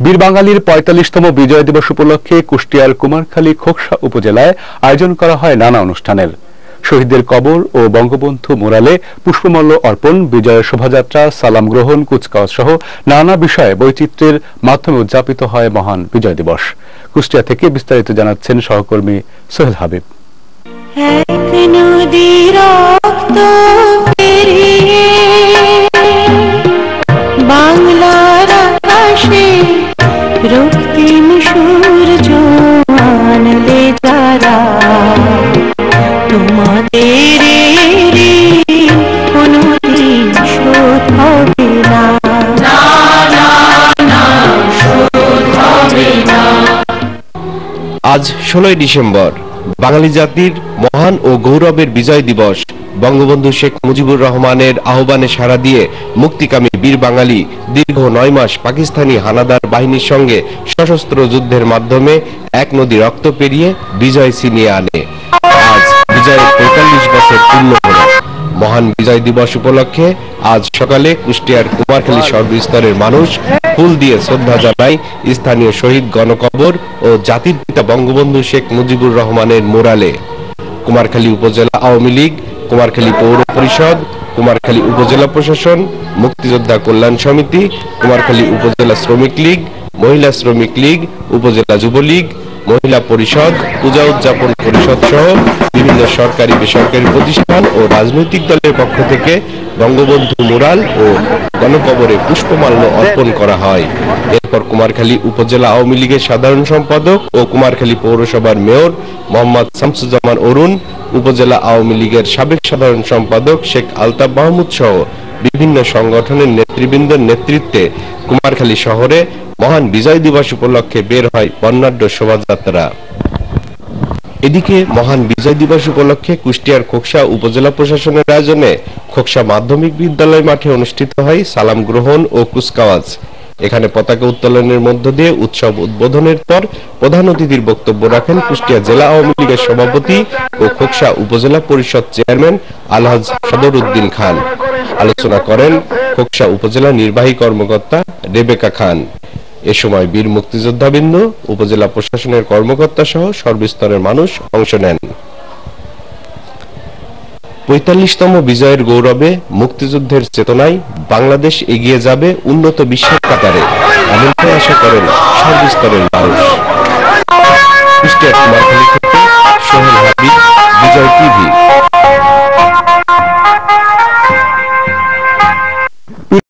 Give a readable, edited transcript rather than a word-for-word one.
বীর বাঙালির ৪৫তম বিজয় দিবস উপলক্ষে কুষ্টিয়ার কুমারখালী খোকসা উপজেলায় আয়োজন করা হয় নানা অনুষ্ঠানের। শহীদদের কবর ও বঙ্গবন্ধু মুরালে পুষ্পমাল্য অর্পণ, বিজয় শোভাযাত্রা, সালাম গ্রহণ, কুচকাওয়াজ সহ নানা বিষয়ে বৈচিত্র্যের মাধ্যমে উদযাপিত হয় মহান বিজয় দিবস। কুষ্টিয়া থেকে বিস্তারিত জানাচ্ছেন সহকর্মী সোহেল হাবিব। আজ 16 ডিসেম্বর বাঙালি জাতির মহান ও গৌরবের বিজয় দিবস। বঙ্গবন্ধু শেখ মুজিবুর রহমানের আহ্বানে সাড়া দিয়ে মুক্তিকামী বীর বাঙালি দীর্ঘ 9 মাস পাকিস্তানি হানাদার বাহিনীর সঙ্গে সশস্ত্র যুদ্ধের মাধ্যমে এক নদী রক্ত পেরিয়ে বিজয় ছিনিয়ে আনে। আজ বিজয়ের 45 বছর পূর্ণ হলো। মহান বিজয় দিবস উপলক্ষে আজ সকালে কুষ্টিয়ার কুমারখালী সর্বস্তরের মানুষ ফুল দিয়ে শ্রদ্ধা জানায় স্থানীয় শহীদ গণকবর ও জাতির পিতা বঙ্গবন্ধু শেখ মুজিবুর রহমানের মুরালে। কুমারখালী উপজেলা আওয়ামী লীগ, কুমারখালী পৌর পরিষদ, কুমারখালী উপজেলা প্রশাসন, মুক্তিযোদ্ধা কল্যাণ সমিতি, কুমারখালী উপজেলা শ্রমিক লীগ, মহিলা শ্রমিক লীগ, উপজেলা যুবলীগ, মহিলা পরিষদ, পূজা উদযাপন পরিষদ সহ বিভিন্ন সরকারি বেসরকারি প্রতিষ্ঠান ও রাজনৈতিক দলের পক্ষ থেকে বঙ্গবন্ধু মুরাল ও গণকবরে পুষ্পমাল্য অর্পণ করা হয়। এরপর কুমারখালী উপজেলা আওয়ামী লীগের সাধারণ সম্পাদক ও কুমারখালী পৌরসভার মেয়র মোহাম্মদ শামসুজ্জামান অরুণ, উপজেলা আওয়ামী লীগের সাবেক সাধারণ সম্পাদক শেখ আলতাফ মাহমুদ সহ বিভিন্ন সংগঠনের নেতৃবৃন্দের নেতৃত্বে কুমারখালী শহরে মহান বিজয় দিবস উপলক্ষে বের হয় বর্ণাঢ্য শোভাযাত্রা। এদিকে মহান বিজয় দিবস উপলক্ষে কুষ্টিয়ার খোকসা উপজেলা প্রশাসনের আয়োজনে খোকসা মাধ্যমিক বিদ্যালয় মাঠে অনুষ্ঠিত হয় সালাম গ্রহণ ও কুচকাওয়াজ। এখানে পতাকা উত্তোলনের মধ্য দিয়ে উৎসব উদ্বোধনের পর প্রধান অতিথির বক্তব্য রাখেন কুষ্টিয়া জেলা আওয়ামী লীগের সভাপতি ও খোকসা উপজেলা পরিষদ চেয়ারম্যান আলহাজ সদর উদ্দিন খান। আলোচনা করেন খোকসা উপজেলা নির্বাহী কর্মকর্তা রেবেকা খান। এ সময় বীর মুক্তিযোদ্ধাবৃন্দ, উপজেলা প্রশাসনের কর্মকর্তা সহ সর্বস্তরের মানুষ অংশ নেন। ৪৫তম বিজয়ের গৌরবে, মুক্তিযুদ্ধের চেতনায় বাংলাদেশ এগিয়ে যাবে উন্নত বিশ্বের কাতারে, এমনটাই আশা করেন সর্বস্তরের মানুষ। কুষ্টিয়া কুমারখালী থেকে সোহেল হাবিব, বিজয় টিভি।